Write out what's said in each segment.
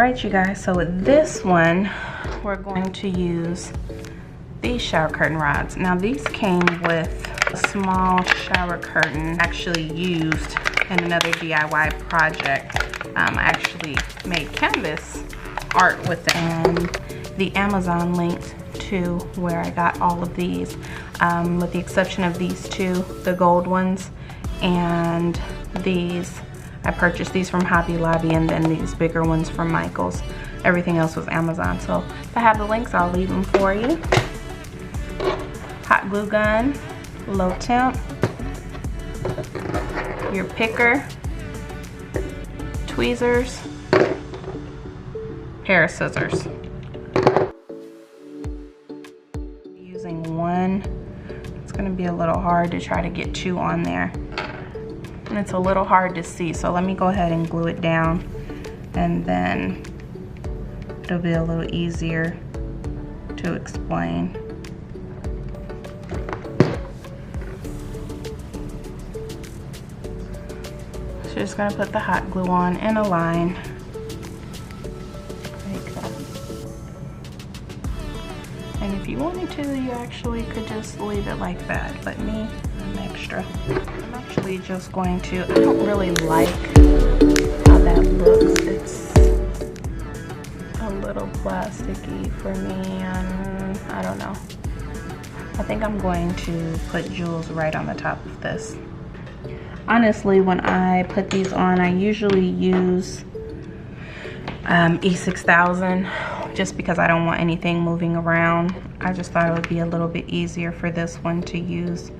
Alright you guys, so with this one we're going to use these shower curtain rods. Now these came with a small shower curtain actually used in another DIY project. I actually made canvas art with them, and the Amazon linked to where I got all of these, with the exception of these two, the gold ones, and these. I purchased these from Hobby Lobby, and then these bigger ones from Michael's. Everything else was Amazon. So if I have the links, I'll leave them for you. Hot glue gun, low temp, your picker, tweezers, pair of scissors. Using one, it's gonna be a little hard to try to get two on there. And it's a little hard to see, so let me go ahead and glue it down, and then it'll be a little easier to explain. So just gonna put the hot glue on in a line like that. And if you wanted to, you actually could just leave it like that, but me, I'm extra. I'm actually just going to, I don't really like how that looks. It's a little plasticky for me, and I don't know. I think I'm going to put jewels right on the top of this. Honestly, when I put these on, I usually use E6000 just because I don't want anything moving around. I just thought it would be a little bit easier for this one to use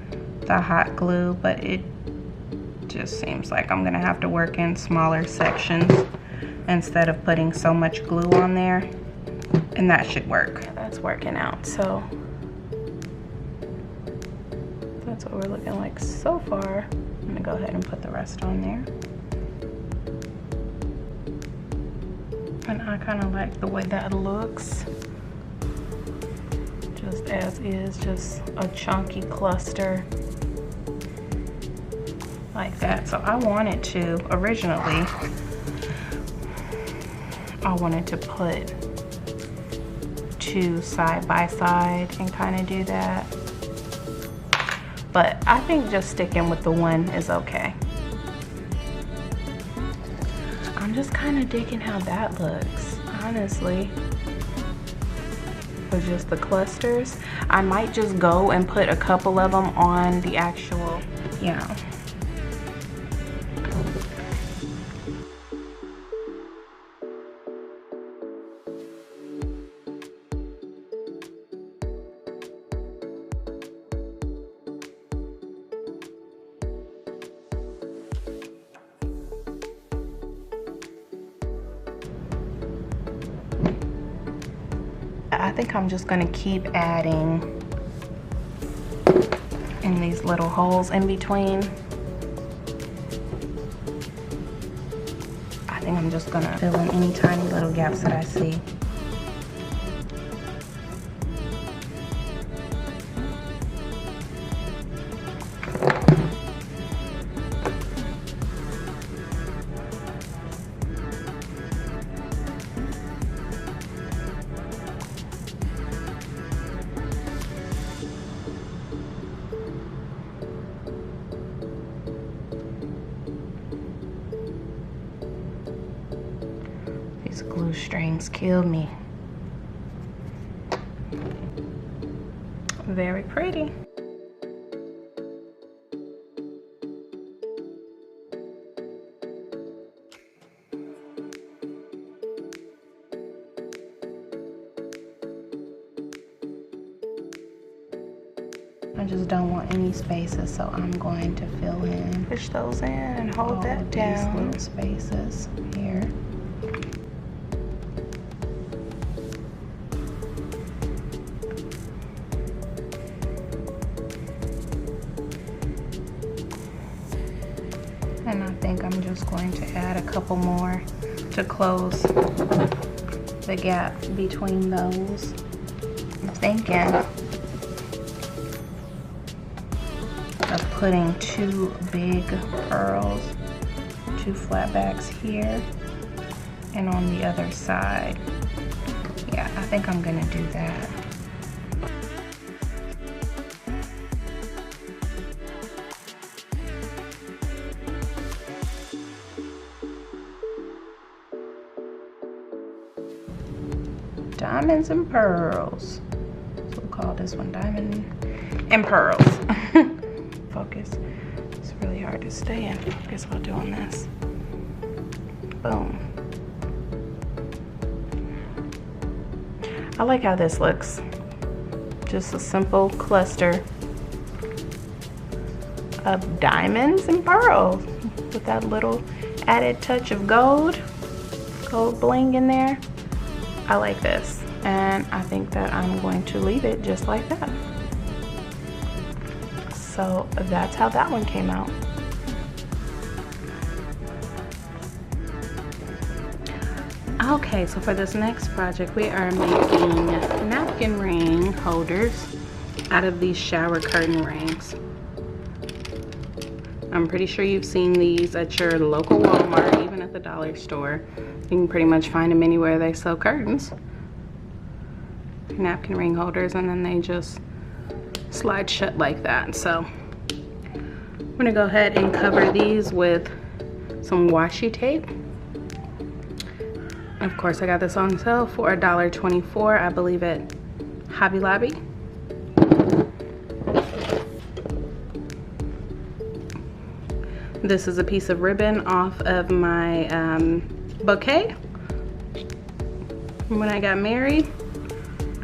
the hot glue, but it just seems like I'm gonna have to work in smaller sections instead of putting so much glue on there, and that should work. That's working out, so that's what we're looking like so far. I'm gonna go ahead and put the rest on there. And I kind of like the way that looks, just as is, just a chunky cluster like that. So I wanted to, originally, I wanted to put two side by side and kind of do that. But I think just sticking with the one is okay. I'm just kind of digging how that looks, honestly. For just the clusters. I might just go and put a couple of them on the actual, you know. I think I'm just gonna keep adding in these little holes in between. I think I'm just gonna fill in any tiny little gaps that I see. These glue strings kill me. Very pretty. I just don't want any spaces, so I'm going to fill in, push those in and hold that down. These little spaces here. And I think I'm just going to add a couple more to close the gap between those. I'm thinking of putting two big pearls, two flatbacks here, and on the other side. Yeah, I think I'm gonna do that. Diamonds and pearls. So we'll call this one diamond and pearls. Focus. It's really hard to stay in focus while doing this. Boom. I like how this looks. Just a simple cluster of diamonds and pearls with that little added touch of gold bling in there. I like this, and I think that I'm going to leave it just like that. So that's how that one came out. Okay, so for this next project, we are making napkin ring holders out of these shower curtain rings. I'm pretty sure you've seen these at your local Walmart, even at the dollar store. You can pretty much find them anywhere they sell curtains. Napkin ring holders, and then they just slide shut like that. So I'm gonna go ahead and cover these with some washi tape. Of course, I got this on sale for $1.24, I believe, at Hobby Lobby. This is a piece of ribbon off of my bouquet when I got married.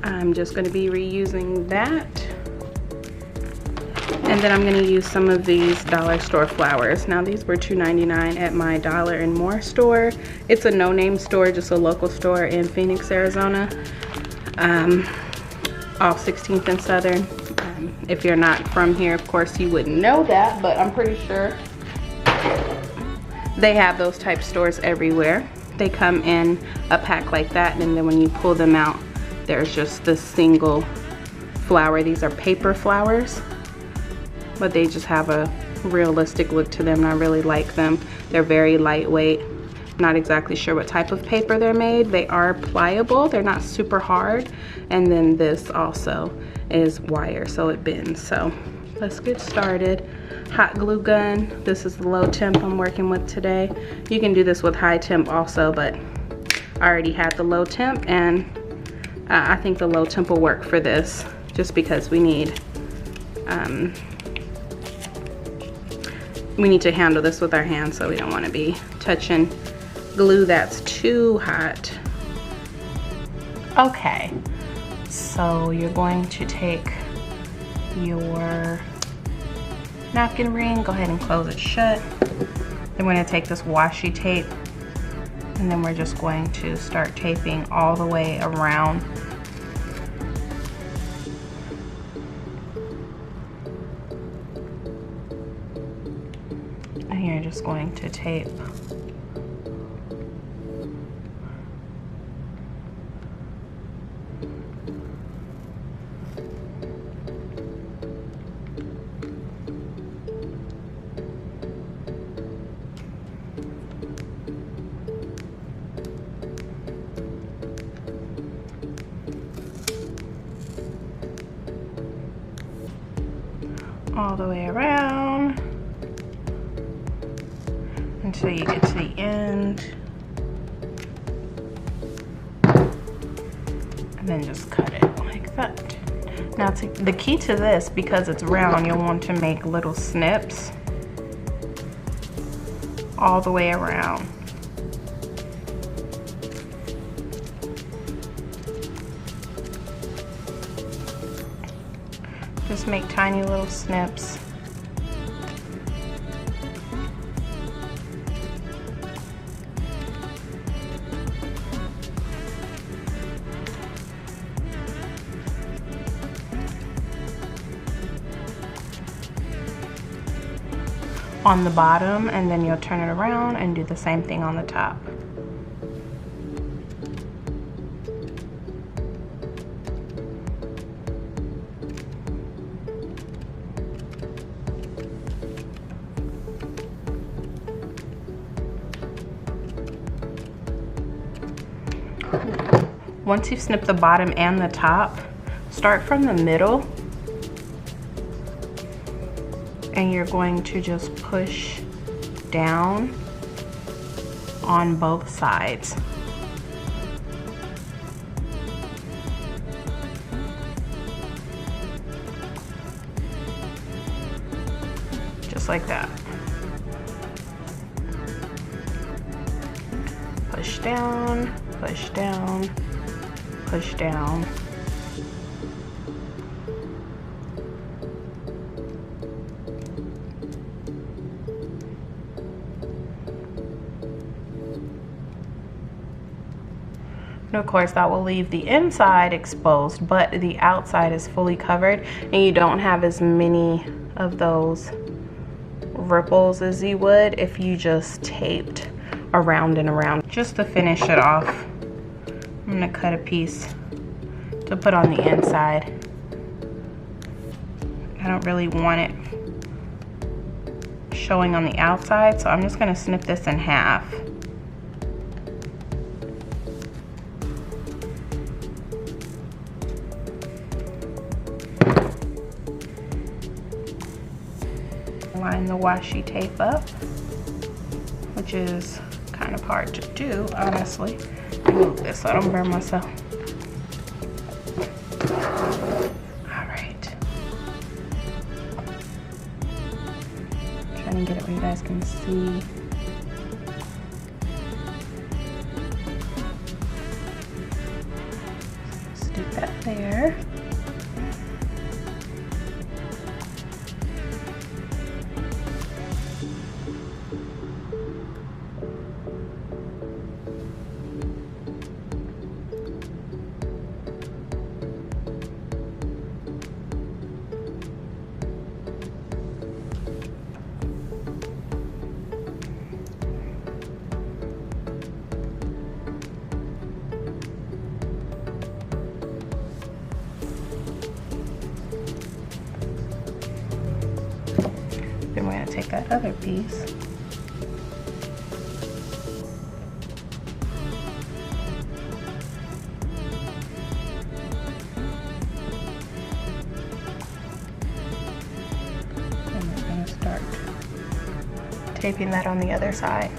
I'm just going to be reusing that. And then I'm going to use some of these dollar store flowers. Now these were $2.99 at my Dollar and More store. It's a no-name store, just a local store in Phoenix, Arizona, off 16th and Southern. If you're not from here, of course you wouldn't know that, but I'm pretty sure they have those type stores everywhere. They come in a pack like that, and then when you pull them out, there's just the single flower. These are paper flowers, but they just have a realistic look to them, and I really like them. They're very lightweight. Not exactly sure what type of paper they're made. They are pliable, they're not super hard. And then this also is wire, so it bends. So let's get started. Hot glue gun. This is the low temp I'm working with today. You can do this with high temp also, but I already had the low temp, and I think the low temp will work for this, just because we need to handle this with our hands, so we don't want to be touching glue that's too hot. Okay, so you're going to take your napkin ring, go ahead and close it shut. Then we're going to take this washi tape, and then we're just going to start taping all the way around. And you're just going to tape all the way around until you get to the end, and then just cut it like that. Now the key to this, because it's round, you'll want to make little snips all the way around. Just make tiny little snips. On the bottom, and then you'll turn it around and do the same thing on the top. once you've snipped the bottom and the top, start from the middle and you're going to just push down on both sides. Just like that. Push down, push down, push down. And of course that will leave the inside exposed, but the outside is fully covered and you don't have as many of those ripples as you would if you just taped around and around. Just to finish it off, I'm gonna cut a piece to put on the inside. I don't really want it showing on the outside, so I'm just gonna snip this in half. Line the washi tape up, which is kind of hard to do, honestly. Move this so I don't burn myself. All right. Trying to get it where you guys can see. Stick that there. Then we're going to take that other piece . And we're going to start taping that on the other side.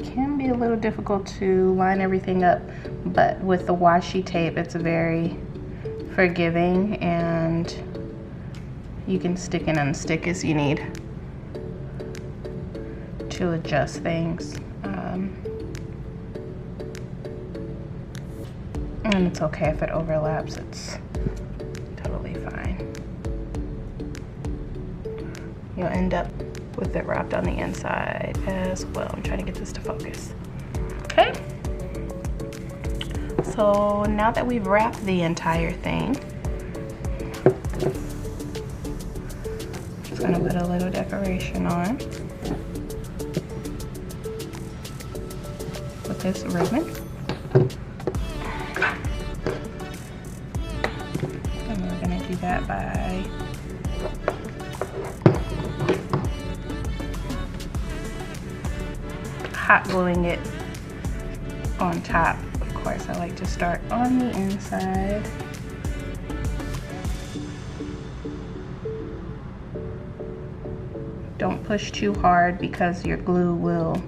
Can be a little difficult to line everything up, but with the washi tape it's very forgiving and you can stick and unstick as you need to adjust things. And it's okay if it overlaps, it's totally fine. You'll end up with it wrapped on the inside as well. I'm trying to get this to focus. Okay. So now that we've wrapped the entire thing, I'm just gonna put a little decoration on with this ribbon. And we're gonna do that by hot gluing it on top. Of course, I like to start on the inside. Don't push too hard because your glue will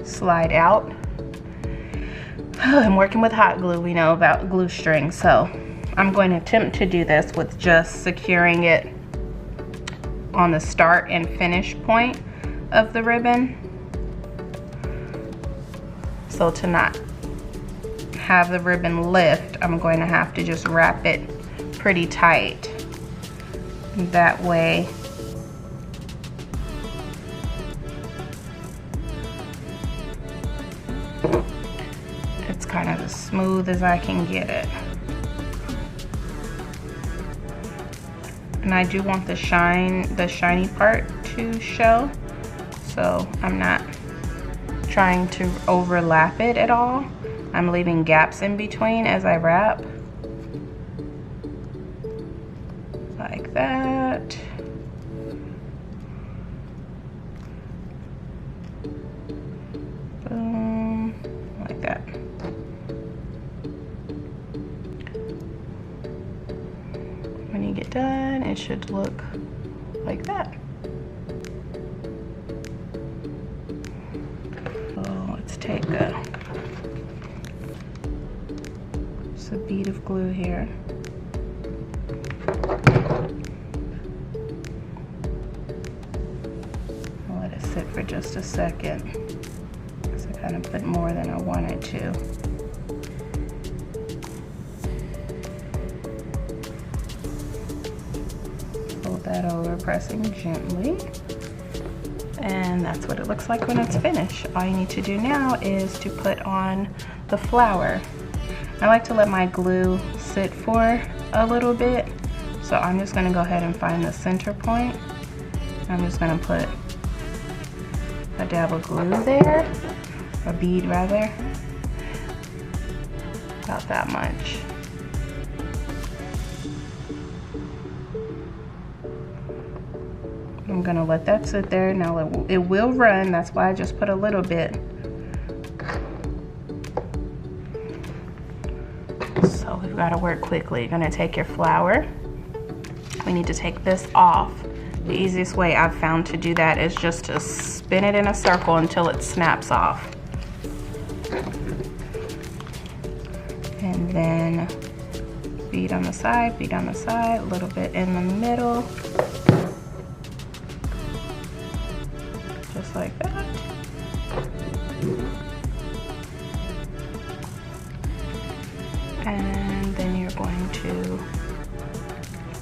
slide out. I'm working with hot glue, we know about glue string, so I'm going to attempt to do this with just securing it on the start and finish point of the ribbon. So to not have the ribbon lift, I'm going to have to just wrap it pretty tight. That way it's kind of as smooth as I can get it. And I do want the shiny part to show, so I'm not trying to overlap it at all. I'm leaving gaps in between as I wrap. Like that. Boom, like that. When you get done, it should look like that. So let's take just a bead of glue here. I'll let it sit for just a second, because I kind of put more than I wanted to. Fold that over, pressing gently. And that's what it looks like when it's finished. All you need to do now is to put on the flower. I like to let my glue sit for a little bit. So I'm just gonna go ahead and find the center point. I'm just gonna put a dab of glue there, a bead rather, about that much. I'm gonna let that sit there. Now it will run, that's why I just put a little bit. So we've gotta work quickly. You're gonna take your flour. We need to take this off. The easiest way I've found to do that is just to spin it in a circle until it snaps off. And then bead on the side, a little bit in the middle. Just like that. And then you're going to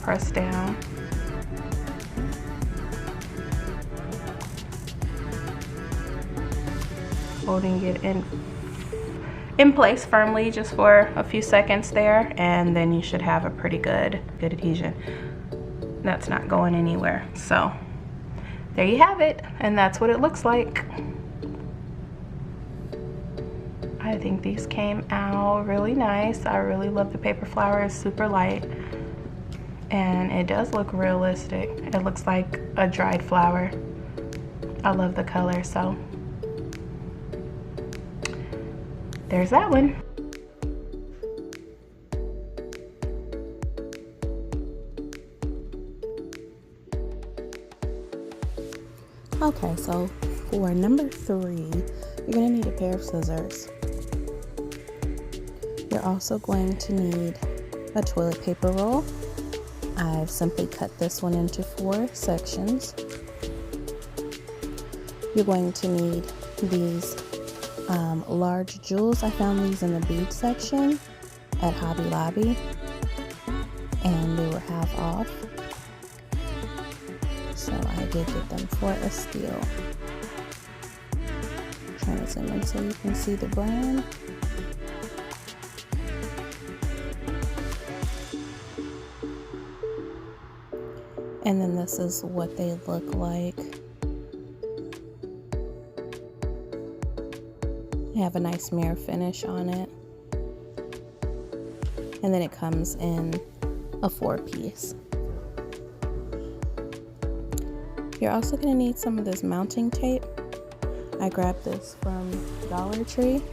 press down. Holding it in place firmly just for a few seconds there, and then you should have a pretty good adhesion. That's not going anywhere. So there you have it, and that's what it looks like. I think these came out really nice. I really love the paper flower. It's super light, and it does look realistic. It looks like a dried flower. I love the color, so there's that one. Okay, so for number 3, you're gonna need a pair of scissors. You're also going to need a toilet paper roll. I've simply cut this one into 4 sections. You're going to need these large jewels. I found these in the bead section at Hobby Lobby, and they were half off. So I did get them for a steal. I'm trying to zoom in so you can see the brand. And then this is what they look like. They have a nice mirror finish on it. And then it comes in a 4-piece. You're also going to need some of this mounting tape. I grabbed this from Dollar Tree.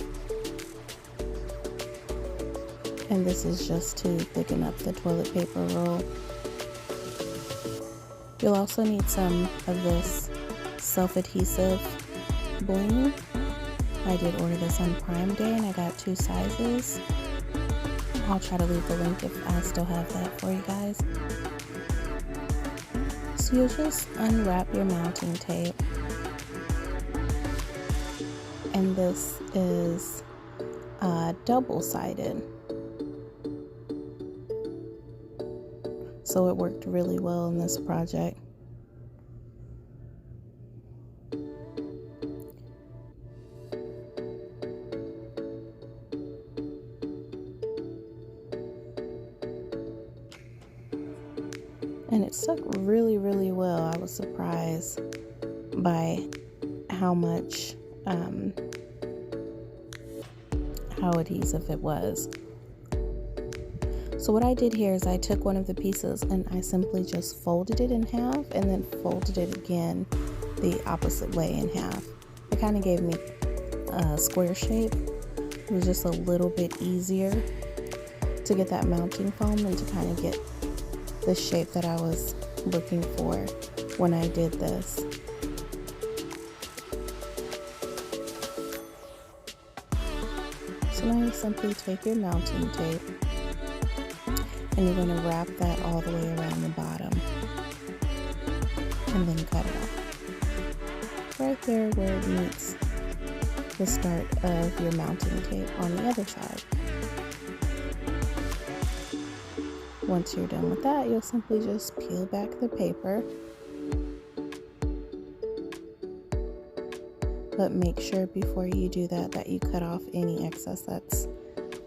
And this is just to thicken up the toilet paper roll. You'll also need some of this self-adhesive bling. I did order this on Prime Day and I got 2 sizes. I'll try to leave the link if I still have that for you guys. So you'll just unwrap your mounting tape. And this is double-sided. So it worked really well in this project. And it stuck really, really well. I was surprised by how much how adhesive it was. So what I did here is I took one of the pieces and I simply just folded it in half and then folded it again the opposite way in half. It kind of gave me a square shape. It was just a little bit easier to get that mounting foam and to kind of get the shape that I was looking for when I did this. So now you simply take your mounting tape and you're going to wrap that all the way around the bottom and then cut it off. Right there where it meets the start of your mounting tape on the other side. Once you're done with that, you'll simply just peel back the paper. But make sure before you do that you cut off any excess that's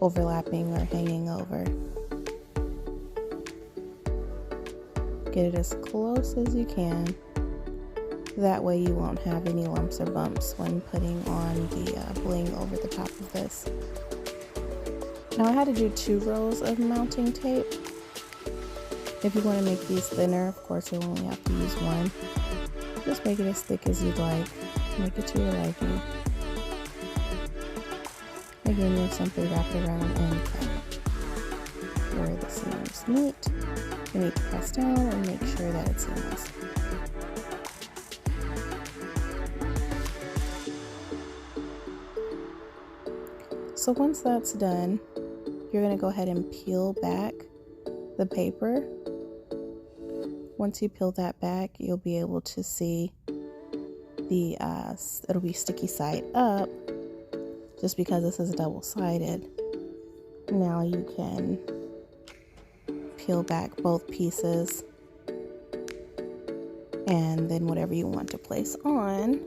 overlapping or hanging over. Get it as close as you can. That way you won't have any lumps or bumps when putting on the bling over the top of this. Now I had to do 2 rows of mounting tape. If you want to make these thinner, of course you'll only have to use 1. Just make it as thick as you'd like. Make it to your liking. Again, you'll simply wrap it around and cut. Where the seams meet, you need to press down and make sure that it's seamless. So once that's done, you're going to go ahead and peel back the paper. Once you peel that back, you'll be able to see the it'll be sticky side up, just because this is double-sided. Now you can peel back both pieces, and then whatever you want to place on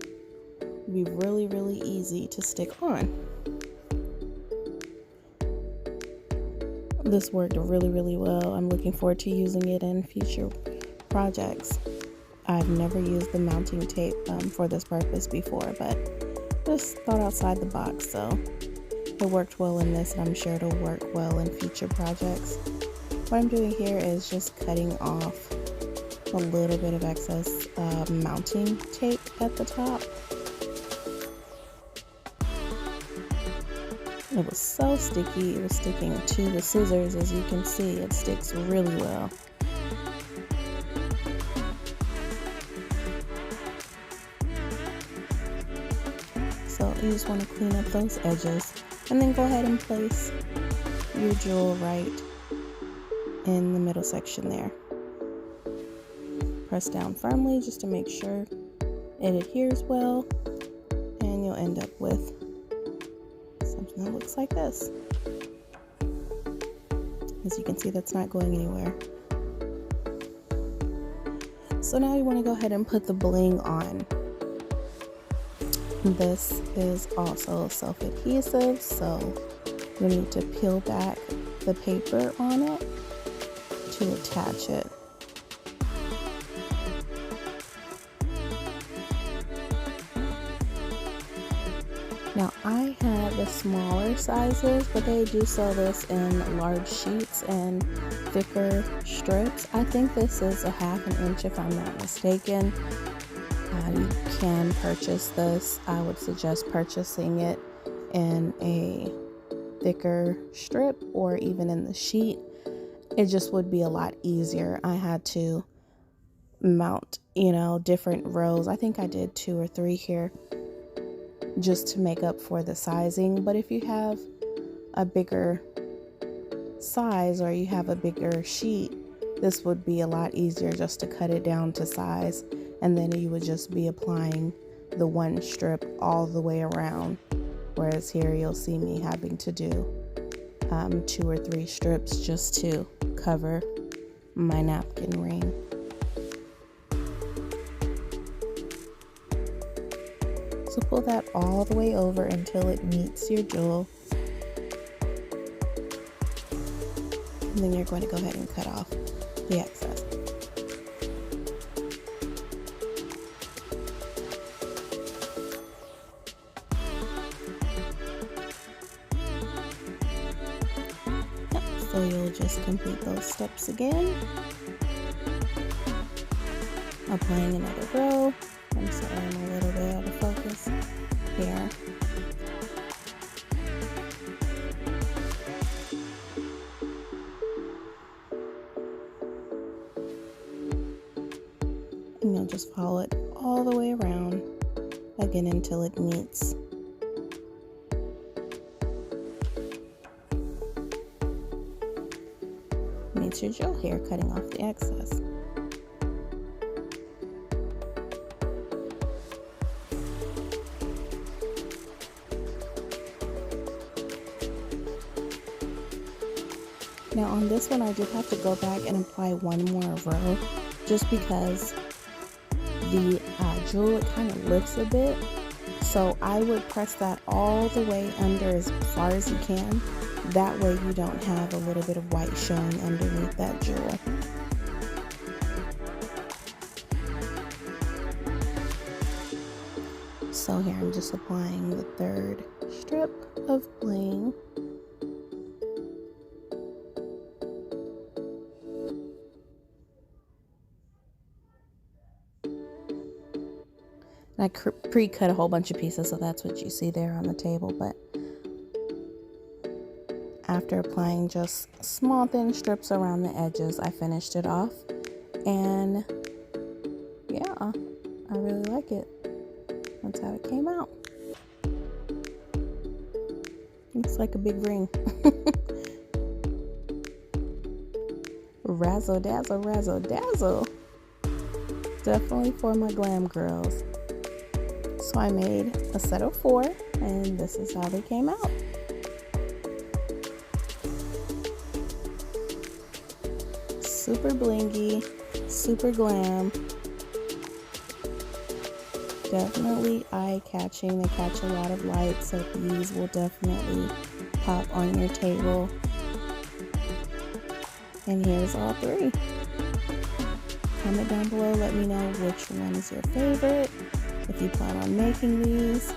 will be really, really easy to stick on. This worked really, really well. I'm looking forward to using it in future projects. I've never used the mounting tape for this purpose before, but just thought outside the box, so it worked well in this, and I'm sure it'll work well in future projects. What I'm doing here is just cutting off a little bit of excess mounting tape at the top. It was so sticky, it was sticking to the scissors. As you can see, it sticks really well. So you just want to clean up those edges and then go ahead and place your jewel right in the middle section there. Press down firmly just to make sure it adheres well, and you'll end up with something that looks like this. As you can see, that's not going anywhere. So now you want to go ahead and put the bling on. This is also self-adhesive, so you need to peel back the paper on it to attach it. Now I had the smaller sizes, but they do sell this in large sheets and thicker strips. I think this is a 1/2 inch if I'm not mistaken. You can purchase this. I would suggest purchasing it in a thicker strip or even in the sheet. It just would be a lot easier. I had to mount, different rows. I think I did 2 or 3 here just to make up for the sizing. But if you have a bigger size or you have a bigger sheet, this would be a lot easier just to cut it down to size, and then you would just be applying the one strip all the way around. Whereas here you'll see me having to do 2 or 3 strips just to cover my napkin ring. So pull that all the way over until it meets your jewel. And then you're going to go ahead and cut off the excess. So you'll just complete those steps again. Applying another row. I'm sorry, I'm a little bit out of focus here. And you'll just follow it all the way around again until it meets your gel hair, cutting off the excess. Now on this one I did have to go back and apply one more row just because the jewel, it kind of lifts a bit, so I would press that all the way under as far as you can. That way you don't have a little bit of white showing underneath that jewel. So here I'm just applying the third strip of bling. And I pre-cut a whole bunch of pieces, so that's what you see there on the table, but after applying just small thin strips around the edges, I finished it off, and yeah, I really like it. That's how it came out. Looks like a big ring. Razzle dazzle, razzle dazzle. Definitely for my glam girls. So I made a set of 4, and this is how they came out. Super blingy, super glam, definitely eye-catching. They catch a lot of light, so these will definitely pop on your table. And here's all 3. Comment down below, let me know which one is your favorite. If you plan on making these,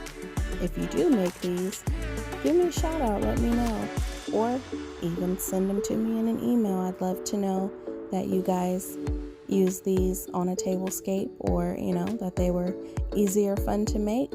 if you do make these, give me a shout out, let me know. Or even send them to me in an email. I'd love to know that you guys use these on a tablescape, or you know, that they were easy or fun to make.